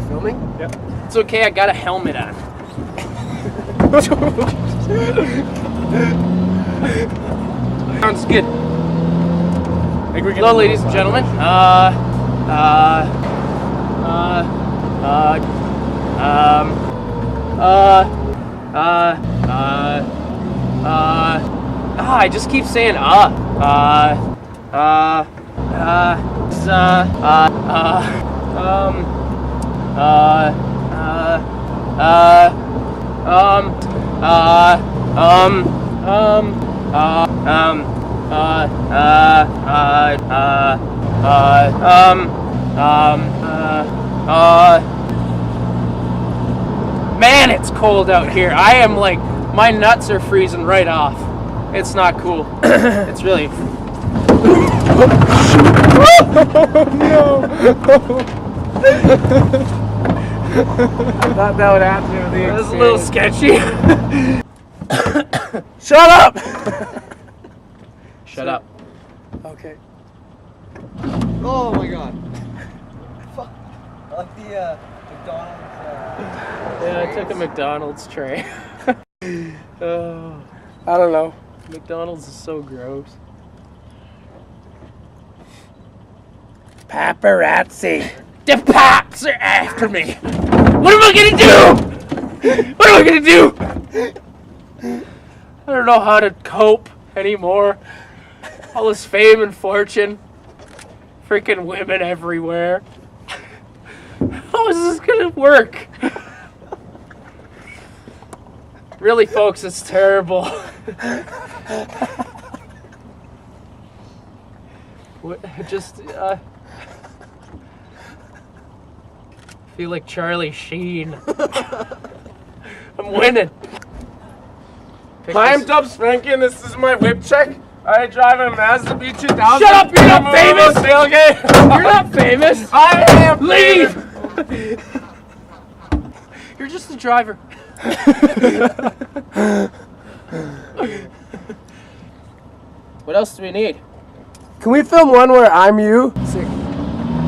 filming? Yep. It's okay, I got a helmet on. Sounds good. Hello, ladies and gentlemen. I just keep saying Man, it's cold out here. I am like, my nuts are freezing right off. It's not cool. It's really. No. I thought that would happen with the That was a little sketchy. Shut up! Shut up. Okay. Oh my god. Fuck. I like the McDonald's. Yeah, I took a McDonald's tray. Oh, I don't know. McDonald's is so gross. Paparazzi. The pops are after me. What am I gonna do? What am I gonna do? I don't know how to cope anymore. All this fame and fortune. Freaking women everywhere. How is this gonna work? Really, folks, it's terrible. What? Just feel like Charlie Sheen. I'm winning. Hi, I'm Dubs Franken. This is my whip check. I drive a Mazda B2000. Shut up! You're not famous. Tailgate. You're not famous. I am. Leave. You're just a driver. What else do we need? Can we film one where I'm you? Sick.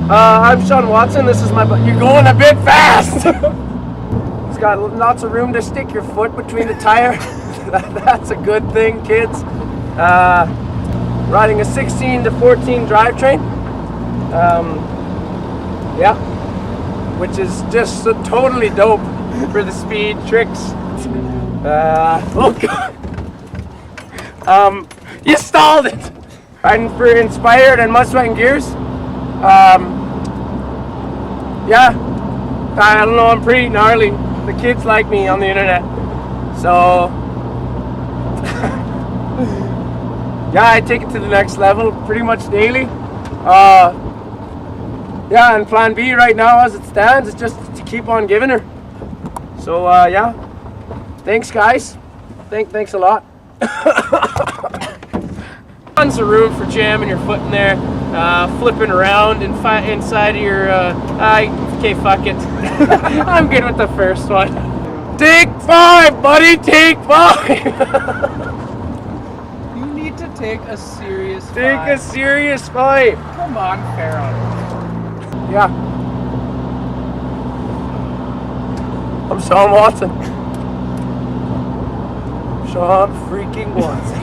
I'm Sean Watson. This is my. You're going a bit fast. It's got lots of room to stick your foot between the tire. That's a good thing, kids. Riding a 16 to 14 drivetrain. Yeah, which is just so totally dope for the speed tricks. Oh god. You stalled it. Riding for Inspired and Mudsweatandgears. Yeah, I don't know, I'm pretty gnarly. The kids like me on the internet. So, yeah, I take it to the next level pretty much daily. Yeah, and plan B right now as it stands is just to keep on giving her. So, yeah. Thanks, guys. Thanks a lot. Tons of room for jamming your foot in there, flipping around inside of your. Okay, fuck it. I'm good with the first one. Take 5, buddy. Take 5. You need to take a serious. Take a serious 5. Come on, Pharaoh. Yeah. I'm Sean Watson. Sean freaking Watson.